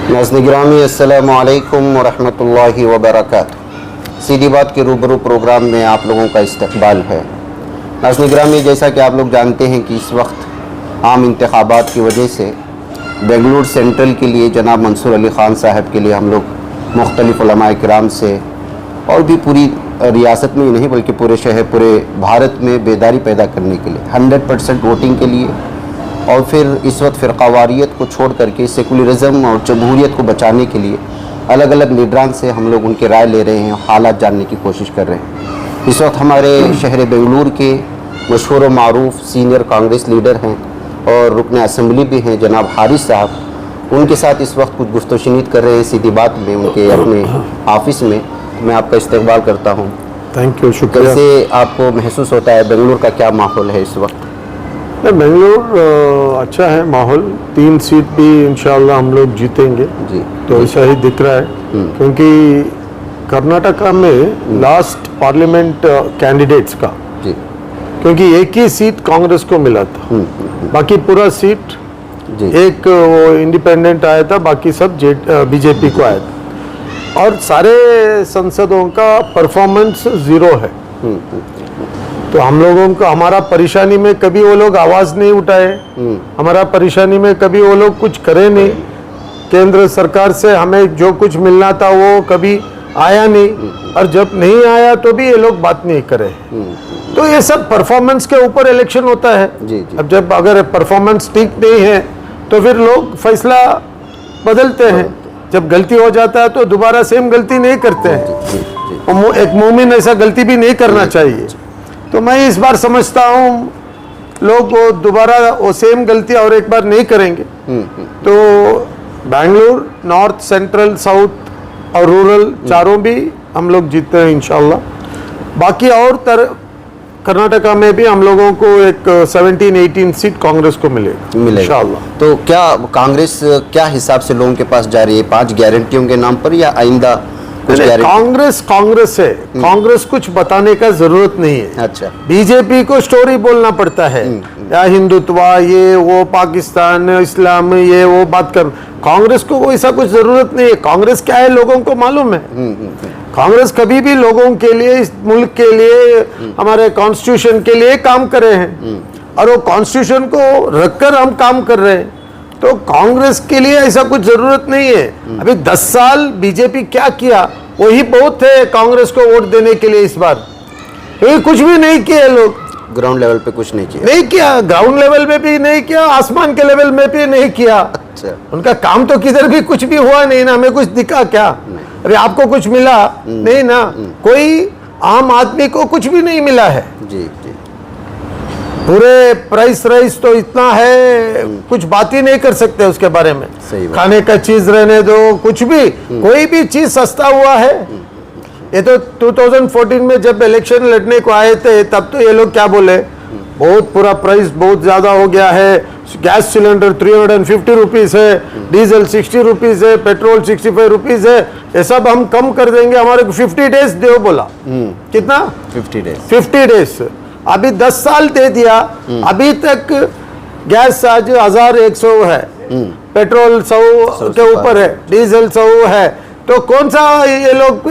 नाज़रीन गिरामी अस्सलामु अलैकुम वरहमतुल्लाहि वबरकातुहू। सीधी बात के रूबरू प्रोग्राम में आप लोगों का इस्तकबाल है। नाज़रीन गिरामी, जैसा कि आप लोग जानते हैं कि इस वक्त आम इंतखाबात की वजह से बेंगलुरु सेंट्रल के लिए जनाब मंसूर अली ख़ान साहब के लिए हम लोग मुख्तलिफ़ उलमाए किराम से और भी पूरी रियासत में ही नहीं बल्कि पूरे शहर पूरे भारत में बेदारी पैदा करने के लिए 100% वोटिंग के लिए और फिर इस वक्त फ़िरक़ावारियत को छोड़ करके सेकुलरिज़म और जमहूरियत को बचाने के लिए अलग अलग लीडरान से हम लोग उनके राय ले रहे हैं, हालात जानने की कोशिश कर रहे हैं। इस वक्त हमारे शहर बेंगलुरु के मशहूर व मारूफ सीनियर कांग्रेस लीडर हैं और रुकन असम्बली भी हैं जनाब हारिस साहब। उनके साथ इस वक्त कुछ गुफ्तगू कर रहे हैं सीधी बात में उनके अपने ऑफिस में। मैं आपका इस्तकबाल करता हूँ। थैंक यू, शुक्रिया। कैसे आपको महसूस होता है, बेंगलुरु का क्या माहौल है इस वक्त? बेंगलुरु अच्छा है माहौल। 3 सीट भी इंशाल्लाह हम लोग जीतेंगे जी, तो ऐसा ही दिख रहा है, क्योंकि कर्नाटका में लास्ट पार्लियामेंट कैंडिडेट्स का जी, क्योंकि एक ही सीट कांग्रेस को मिला था, बाकी पूरा सीट जी, एक वो इंडिपेंडेंट आया था, बाकी सब बीजेपी को आया था। और सारे संसदों का परफॉर्मेंस 0 है। तो हम लोगों को हमारा परेशानी में कभी वो लोग आवाज़ नहीं उठाए, हमारा परेशानी में कभी वो लोग कुछ करे नहीं। केंद्र सरकार से हमें जो कुछ मिलना था वो कभी आया नहीं, और जब नहीं आया तो भी ये लोग बात नहीं करे। तो ये सब परफॉर्मेंस के ऊपर इलेक्शन होता है। जी, जी। अब जब अगर परफॉर्मेंस ठीक नहीं है तो फिर लोग फैसला बदलते हैं। जब गलती हो जाता है तो दोबारा सेम गलती नहीं करते हैं। एक मोमिन ऐसा गलती भी नहीं करना चाहिए। तो मैं इस बार समझता हूँ लोग वो दोबारा वो सेम गलती और एक बार नहीं करेंगे। तो बेंगलुरु, नॉर्थ, सेंट्रल, साउथ और रूरल चारों भी हम लोग जीतते हैं इंशाल्लाह। बाकी और कर्नाटका में भी हम लोगों को एक 17-18 सीट कांग्रेस को मिलेगा इंशाल्लाह। तो क्या कांग्रेस क्या हिसाब से लोगों के पास जा रही है? 5 गारंटियों के नाम पर या आइंदा कुछ गारंटी? कांग्रेस है, कांग्रेस कुछ बताने का जरूरत नहीं है। अच्छा, बीजेपी को स्टोरी बोलना पड़ता है, या हिंदुत्व ये वो पाकिस्तान इस्लाम ये वो बात कर। कांग्रेस को ऐसा कुछ जरूरत नहीं है। कांग्रेस क्या है लोगों को मालूम है। कांग्रेस कभी भी लोगों के लिए, इस मुल्क के लिए, हमारे कॉन्स्टिट्यूशन के लिए काम करे हैं, और वो कॉन्स्टिट्यूशन को रखकर हम काम कर रहे हैं। तो कांग्रेस के लिए ऐसा कुछ जरूरत नहीं है। अभी 10 साल बीजेपी क्या किया वही बहुत है कांग्रेस को वोट देने के लिए इस बार। तो कुछ भी नहीं किए लोग, ग्राउंड लेवल पे कुछ नहीं किया, ग्राउंड लेवल में भी नहीं किया, आसमान के लेवल में भी नहीं किया। अच्छा, उनका काम तो किधर भी कुछ भी हुआ नहीं ना। हमें कुछ दिखा क्या? अरे आपको कुछ मिला नहीं ना। कोई आम आदमी को कुछ भी नहीं मिला है। जी जी, पूरे प्राइस राइस तो इतना है, कुछ बात ही नहीं कर सकते उसके बारे में। सही बात। खाने का चीज रहने दो, कुछ भी कोई भी चीज सस्ता हुआ है। ये तो 2014 में जब इलेक्शन लड़ने को आए थे तब तो ये लोग क्या बोले, बहुत पूरा प्राइस बहुत ज्यादा हो गया है। गैस सिलेंडर 350 रुपीज है, डीजल 60 रुपीज है, पेट्रोल 65 रुपीज है। ये सब हम कम कर देंगे, हमारे को 50 डेज दो बोला। कितना? 50 डेज। अभी 10 साल दे दिया, अभी तक गैस आज 1100 है, पेट्रोल 100 के ऊपर है, डीजल 100 है। तो कौन सा ये लोग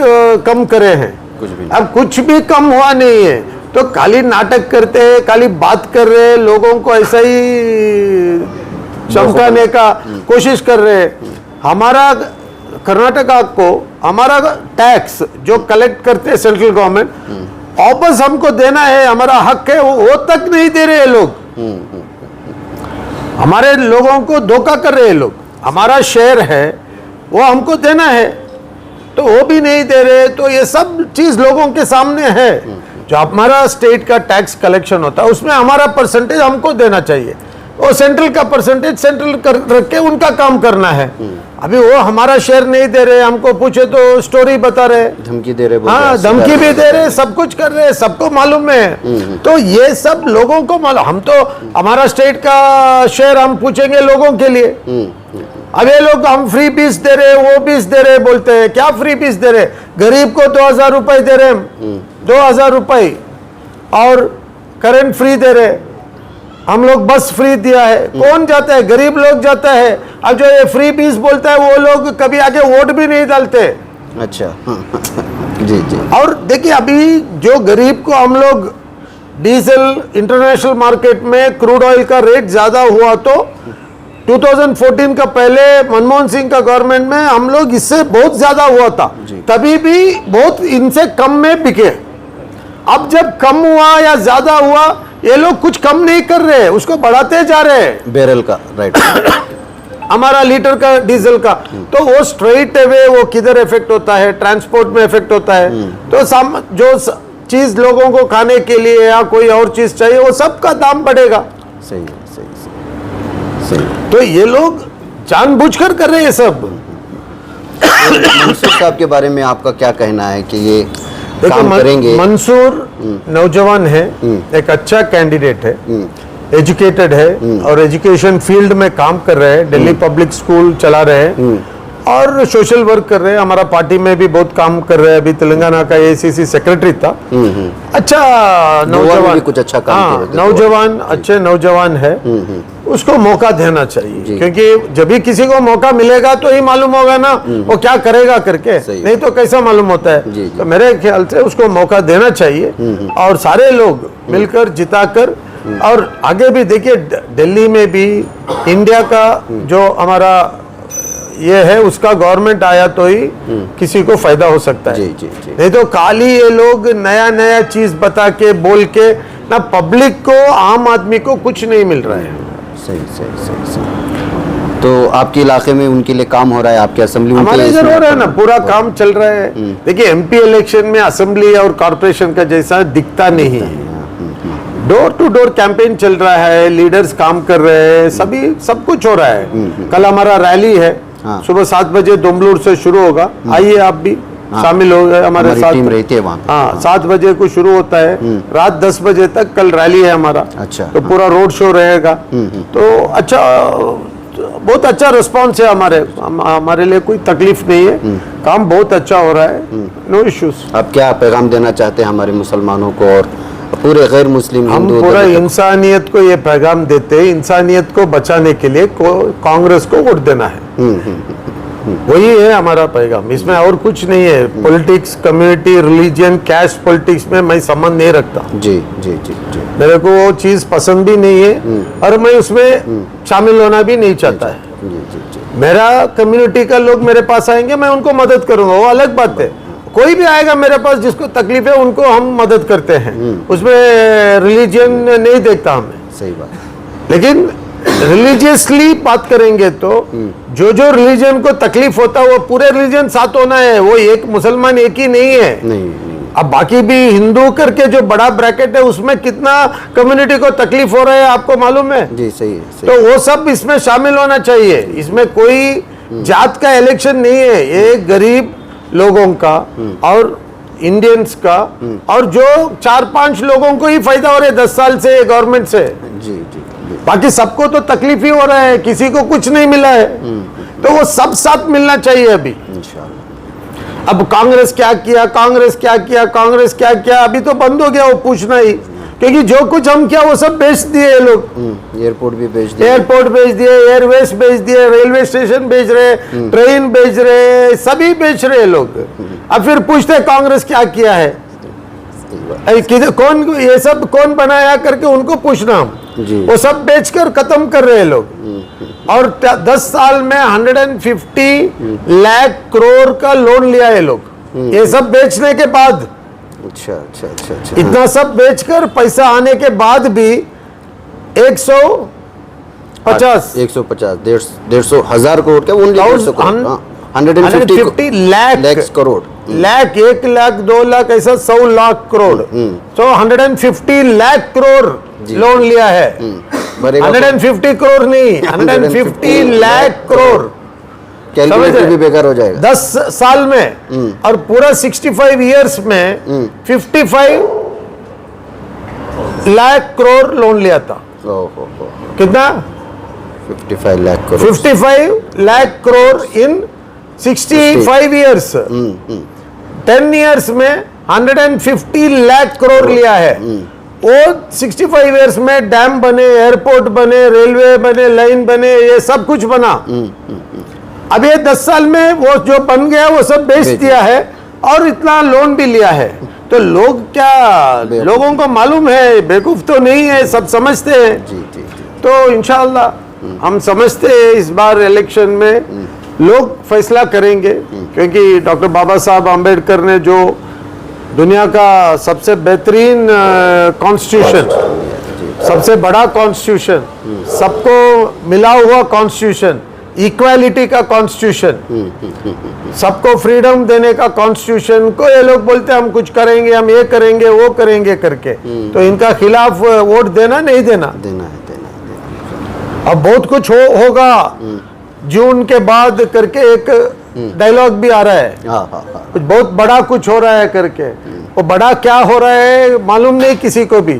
कम करे हैं? कुछ भी अब कुछ भी कम हुआ नहीं है। तो खाली नाटक करते हैं, खाली बात कर रहे हैं, लोगों को ऐसा ही चमकाने का कोशिश कर रहे हैं। हमारा कर्नाटका को हमारा टैक्स जो कलेक्ट करते हैं सेंट्रल गवर्नमेंट, वापस हमको देना है, हमारा हक है, वो तक नहीं दे रहे लोग। हमारे लोगों को धोखा कर रहे हैं लोग। हमारा शेयर है वो हमको देना है तो वो भी नहीं दे रहे। तो ये सब चीज लोगों के सामने है। जो हमारा स्टेट का टैक्स कलेक्शन होता है उसमें हमारा परसेंटेज हमको देना चाहिए। वो सेंट्रल का परसेंटेज सेंट्रल रख के उनका काम करना है। अभी वो हमारा शेयर नहीं दे रहे, हमको पूछे तो स्टोरी बता रहे, धमकी दे रहे। हाँ, धमकी भी दे रहे, सब कुछ कर रहे, सबको मालूम है। तो ये सब लोगों को मालूम। हम तो हमारा स्टेट का शेयर हम पूछेंगे लोगों के लिए। अब ये लोग हम फ्री पीस दे रहे, वो पीस दे रहे बोलते हैं। क्या फ्री पीस दे रहे? गरीब को 2000 रुपए दे रहे, 2000 रुपए, और करंट फ्री दे रहे। हम लोग बस फ्री दिया है, कौन जाता है? गरीब लोग जाता है। अब जो ये फ्री बीस बोलता है वो लोग कभी आगे वोट भी नहीं डालते। अच्छा जी जी। और देखिए अभी जो गरीब को हम लोग डीजल इंटरनेशनल मार्केट में क्रूड ऑयल का रेट ज्यादा हुआ तो 2014 का पहले मनमोहन सिंह का गवर्नमेंट में हम लोग इससे बहुत ज्यादा हुआ था, तभी भी बहुत इनसे कम में बिके। अब जब कम हुआ या ज्यादा हुआ ये लोग कुछ कम नहीं कर रहे, उसको बढ़ाते जा रहे हैं बैरल का, राइट। हमारा लीटर का डीजल का। तो वो स्ट्रेट अवे वो किधर इफेक्ट होता है? ट्रांसपोर्ट में इफेक्ट होता है। तो जो चीज लोगों को खाने के लिए या कोई और चीज चाहिए वो सबका दाम बढ़ेगा। सही है, सही सही। तो ये लोग जानबूझकर कर रहे हैं सब। मंसूर साहब के बारे में आपका क्या कहना है कि ये काम करेंगे? मंसूर नौजवान है, एक अच्छा कैंडिडेट है, एजुकेटेड है और एजुकेशन फील्ड में काम कर रहे हैं, दिल्ली पब्लिक स्कूल चला रहे हैं और सोशल वर्क कर रहे हैं। हमारा पार्टी में भी बहुत काम कर रहे हैं, अभी तेलंगाना का एसीसी सेक्रेटरी था। अच्छा नौजवान भी कुछ अच्छा काम कर रहे थे। नौजवान अच्छे नौजवान है, उसको मौका देना चाहिए, क्योंकि जब भी किसी को मौका मिलेगा तो ही मालूम होगा ना वो क्या करेगा करके, नहीं तो कैसा मालूम होता है। तो मेरे ख्याल से उसको मौका देना चाहिए और सारे लोग मिलकर जिताकर। और आगे भी देखिए दिल्ली में भी इंडिया का जो हमारा ये है उसका गवर्नमेंट आया तो ही किसी को फायदा हो सकता है। जी, जी, जी। नहीं तो खाली ये लोग नया नया चीज बता के बोल के ना पब्लिक को, आम आदमी को कुछ नहीं मिल रहा है। सही सही सही सही। तो आपके इलाके में उनके लिए काम हो रहा है? आपके असेंबली हमारे इधर हो रहा है ना, पूरा काम चल रहा है। देखिए एमपी इलेक्शन में असेंबली और कॉर्पोरेशन का जैसा दिखता नहीं है। डोर टू डोर कैंपेन चल रहा है, लीडर्स काम कर रहे हैं, सभी सब कुछ हो रहा है। कल हमारा रैली है, सुबह 7 बजे दोमलूर से शुरू होगा। आइए आप भी शामिल हो गए हमारे साथ। टीम रहती है वहाँ। हाँ 7 बजे को शुरू होता है, रात 10 बजे तक कल रैली है हमारा। अच्छा। तो पूरा रोड शो रहेगा। तो अच्छा, बहुत अच्छा रिस्पॉन्स है हमारे लिए, कोई तकलीफ नहीं है, काम बहुत अच्छा हो रहा है, नो इश्यूज। आप क्या पैगाम देना चाहते हैं हमारे मुसलमानों को और पूरे गैर मुस्लिम? हम पूरा इंसानियत को ये पैगाम देते हैं, इंसानियत को बचाने के लिए कांग्रेस को वोट देना है। वही है हमारा पैगाम, इसमें और कुछ नहीं है। Politics, community, religion, caste politics में मैं संबंध नहीं रखता। जी जी जी जी। मेरे को वो चीज पसंद भी नहीं है और मैं उसमें शामिल होना भी नहीं चाहता है। जी जी जी। मेरा कम्युनिटी का लोग मेरे पास आएंगे, मैं उनको मदद करूंगा, वो अलग बात है। कोई भी आएगा मेरे पास जिसको तकलीफ है उनको हम मदद करते हैं, उसमें रिलीजन नहीं देखता हमें। सही बात। लेकिन रिलीजियसली बात करेंगे तो जो जो रिलीजन को तकलीफ होता है वो पूरे रिलीजन साथ होना है। वो एक मुसलमान एक ही नहीं है। नहीं। अब बाकी भी हिंदू करके जो बड़ा ब्रैकेट है उसमें कितना कम्युनिटी को तकलीफ हो रहा है आपको मालूम है? जी सही है, सही। तो वो सब इसमें शामिल होना चाहिए। इसमें कोई जात का इलेक्शन नहीं है, ये गरीब लोगों का और इंडियंस का और जो 4-5 लोगों को ही फायदा हो रहा है 10 साल से गवर्नमेंट से। जी जी। बाकी सबको तो तकलीफ ही हो रहा है, किसी को कुछ नहीं मिला है। तो वो सब साथ मिलना चाहिए अभी। इंशाअल्लाह। अब कांग्रेस क्या किया, कांग्रेस क्या किया, कांग्रेस क्या किया, अभी तो बंद हो गया वो पूछना ही, क्योंकि जो कुछ हम किया वो सब बेच दिए ये लोग। एयरपोर्ट भी बेच दिए, एयरपोर्ट बेच दिए, एयरवेज बेच दिए, रेलवे स्टेशन बेच रहे, ट्रेन बेच रहे, सभी बेच रहे लोग। अब फिर पूछते कांग्रेस क्या किया है, कौन ये सब कौन बनाया करके उनको पूछना हम। वो सब बेचकर खत्म कर रहे हैं लोग। और 10 साल में 150 लाख करोड़ का लोन लिया है लोग, ये सब बेचने के बाद। अच्छा अच्छा अच्छा अच्छा। इतना सब बेचकर पैसा आने के बाद भी 150 150 हजार करोड़ क्या? 150 लाख करोड़, लाख, 1 लाख 2 लाख ऐसा 100 लाख करोड़। तो 150 लाख करोड़ लोन लिया है। 150 करोड़ नहीं, 150 लाख करोड़। कैलकुलेटर भी बेकार हो जाएगा 10 साल में। और पूरा 65 इयर्स में 55 लाख करोड़ लोन लिया था। कितना? 55 लाख करोड़। 55 लाख करोड़ इन 65 इयर्स। 10 इयर्स में 150 लाख करोड़ लिया है। वो 65 इयर्स में डैम बने, एयरपोर्ट बने, रेलवे बने, लाइन बने, ये सब कुछ बना। अब ये 10 साल में वो जो बन गया वो सब बेच दिया है और इतना लोन भी लिया है। तो लोग क्या, लोगों को मालूम है, बेवकूफ तो नहीं है, सब समझते हैं। जी जी जी। तो इंशाअल्लाह हम समझते हैं इस बार इलेक्शन में लोग फैसला करेंगे, क्योंकि डॉक्टर बाबा साहब आम्बेडकर ने जो दुनिया का सबसे बेहतरीन कॉन्स्टिट्यूशन, सबसे बड़ा कॉन्स्टिट्यूशन, सबको मिला हुआ कॉन्स्टिट्यूशन, इक्वालिटी का कॉन्स्टिट्यूशन, सबको फ्रीडम देने का कॉन्स्टिट्यूशन को ये लोग बोलते हैं हम कुछ करेंगे, हम ये करेंगे, वो करेंगे करके। तो इनका खिलाफ वोट देना नहीं देना? देना है, देना। अब बहुत कुछ होगा जून के बाद करके एक डायलॉग भी आ रहा है। हाँ। कुछ बहुत बड़ा कुछ हो रहा है करके, वो बड़ा क्या हो रहा है मालूम नहीं किसी को भी।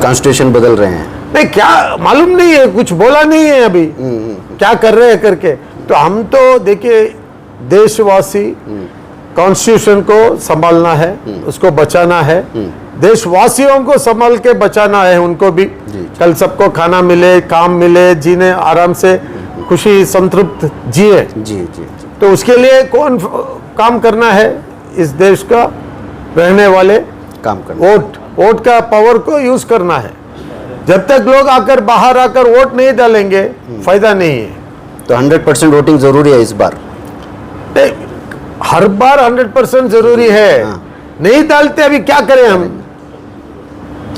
कॉन्स्टिट्यूशन बदल रहे हैं, नहीं क्या मालूम नहीं है, कुछ बोला नहीं है अभी क्या कर रहे हैं करके। तो हम तो देखिए देशवासी कॉन्स्टिट्यूशन को संभालना है, उसको बचाना है, देशवासियों को संभाल के बचाना है उनको भी। कल सबको खाना मिले, काम मिले, जीने आराम से खुशी संतृप्त जिए। जी जी जी। तो उसके लिए कौन काम करना है? इस देश का रहने वाले काम करना, वोट का पावर को यूज करना है। जब तक लोग आकर बाहर आकर वोट नहीं डालेंगे फायदा नहीं है। तो 100% वोटिंग जरूरी है इस बार। नहीं, हर बार 100% जरूरी है। नहीं डालते अभी क्या करें हम?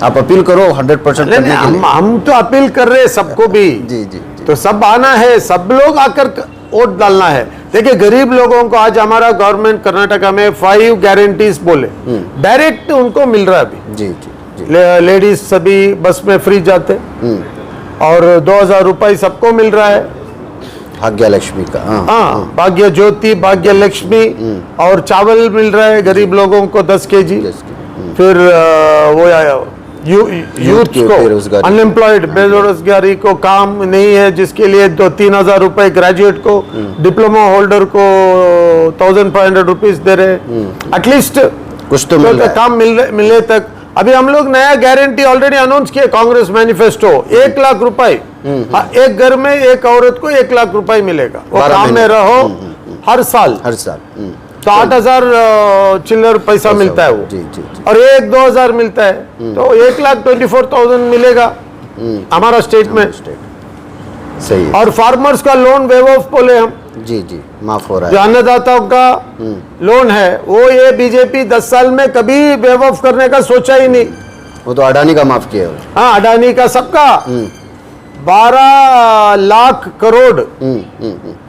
आप अपील करो 100% करने के लिए। हम तो अपील कर रहे हैं सबको भी। जी जी। तो सब आना है, सब लोग आकर वोट डालना है। देखिए गरीब लोगों को आज हमारा गवर्नमेंट कर्नाटका में 5 गारंटीज बोले, डायरेक्ट उनको मिल रहा है अभी। जी जी जी। लेडीज सभी बस में फ्री जाते और 2000 रुपये सबको मिल रहा है। भाग्य लक्ष्मी का, हाँ, भाग्य ज्योति, भाग्य लक्ष्मी, और चावल मिल रहा है गरीब लोगों को 10 kg। फिर वो यूथ को, अनएम्प्लॉयड बेरोजगारी को काम नहीं है जिसके लिए 2-3 हजार रुपए, ग्रेजुएट को, डिप्लोमा होल्डर को 1500 रुपीज दे रहे। एटलीस्ट कुछ तो मिल रहा है। काम मिले तक। अभी हम लोग नया गारंटी ऑलरेडी अनाउंस किया कांग्रेस मैनिफेस्टो, 1 लाख रुपए। एक घर में एक औरत को 1 लाख रुपए मिलेगा, वो काम में रहो हर साल। तो 8000 चिल्लर पैसा मिलता है वो। जी जी जी। और 1-2 हजार मिलता है, तो 1,24,000 मिलेगा हमारा स्टेट में। सही है। और फार्मर्स का लोन वेव ऑफ बोले हम, जी जी, माफ हो रहा जो है। अन्नदाताओं का लोन है वो ये बीजेपी 10 साल में कभी वेव ऑफ करने का सोचा ही नहीं। वो तो अडानी का माफ किया है। हाँ, अडानी का सबका 12 लाख करोड़,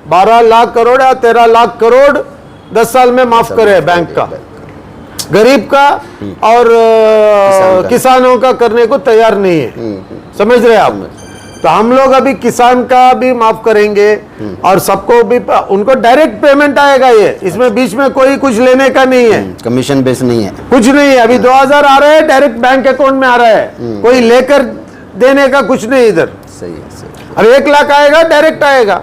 12 लाख करोड़ या 13 लाख करोड़ 10 साल में माफ करे बैंक का, गरीब का और किसानों का करने को तैयार नहीं है। समझ रहे आप? तो हम लोग अभी किसान का भी माफ करेंगे और सबको भी उनको डायरेक्ट पेमेंट आएगा। ये इसमें बीच में कोई कुछ लेने का नहीं है, कमीशन बेस नहीं है, कुछ नहीं है। अभी 2000 आ रहे हैं डायरेक्ट बैंक अकाउंट में आ रहा है, कोई लेकर देने का कुछ नहीं इधर। सही है, सही। अब 1 लाख आएगा डायरेक्ट आएगा।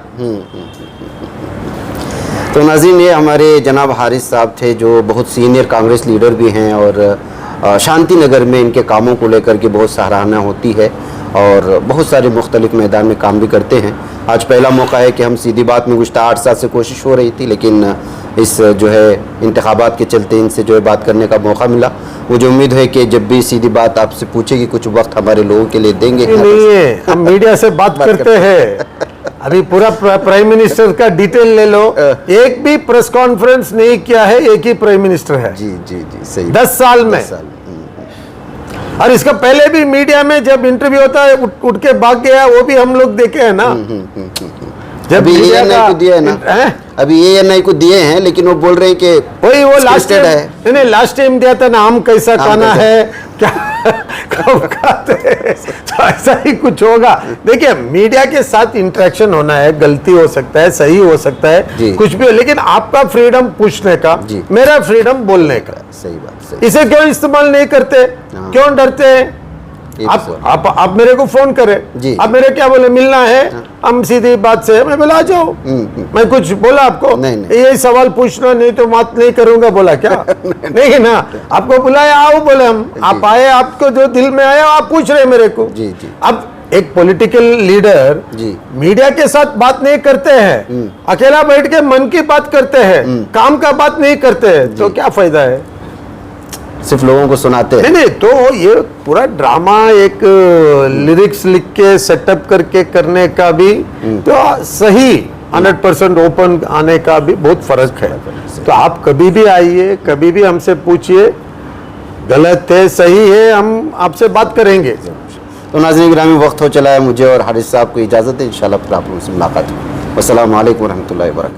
तो नाज़रीन, ये हमारे जनाब हारिस साहब थे जो बहुत सीनियर कांग्रेस लीडर भी हैं और शांति नगर में इनके कामों को लेकर के बहुत सराहना होती है और बहुत सारे मुख्तलिफ मैदान में काम भी करते हैं। आज पहला मौका है कि हम सीधी बात में गुज़श्ता 8 साल से कोशिश हो रही थी, लेकिन इस जो है इंतखाबात के चलते इनसे जो है बात करने का मौका मिला। मुझे उम्मीद है कि जब भी सीधी बात आपसे पूछेगी कुछ वक्त हमारे लोगों के लिए देंगे। नहीं है, हम मीडिया से बात करते हैं। अभी पूरा प्राइम मिनिस्टर का डिटेल ले लो, एक भी प्रेस कॉन्फ्रेंस नहीं किया है, एक ही प्राइम मिनिस्टर है। जी जी जी, सही। 10 साल में। और इसका पहले भी मीडिया में जब इंटरव्यू होता है उठ के भाग गया, वो भी हम लोग देखे हैं ना। जब अभी ANI को दिया है ना, अभी ANI को दिए हैं, लेकिन वो बोल रहे हैं कि वही वो लास्ट टाइम है। नहीं, लास्ट टाइम दिया था ना, हम कैसा खाना है क्या कब खाते हैं, तो ऐसा ही कुछ होगा। देखिए मीडिया के साथ इंटरेक्शन होना है, गलती हो सकता है, सही हो सकता है, कुछ भी हो, लेकिन आपका फ्रीडम पूछने का, मेरा फ्रीडम बोलने का। सही बात, सही। इसे क्यों इस्तेमाल नहीं करते, क्यों डरते हैं? ये आप तो आप मेरे को फोन करें जी। आप मेरे क्या बोले मिलना है हम सीधी बात से मैं बोला आ जाओ मैं कुछ बोला आपको नहीं। ये सवाल पूछना नहीं तो बात नहीं करूंगा बोला क्या नहीं ना आपको बुलाया आओ बोले हम आप आए आपको जो दिल में आया आप पूछ रहे मेरे को जी, जी। अब एक पॉलिटिकल लीडर जी। मीडिया के साथ बात नहीं करते हैं अकेला बैठ के मन की बात करते हैं काम का बात नहीं करते हैं तो क्या फायदा है सिर्फ लोगों को सुनाते हैं। नहीं नहीं तो ये पूरा ड्रामा एक लिरिक्स लिख के सेटअप करके करने का भी तो सही 100% ओपन आने का भी बहुत फर्क है तो आप कभी भी आइए कभी भी हमसे पूछिए गलत है सही है हम आपसे बात करेंगे तो नाज़रीन गिरामी वक्त हो चला है मुझे और हारिस साहब को इजाज़त है इंशाल्लाह फिर आप लोगों से मुलाकात होगी। अस्सलामु अलैकुम वरहमतुल्लाहि वबरकातुहू।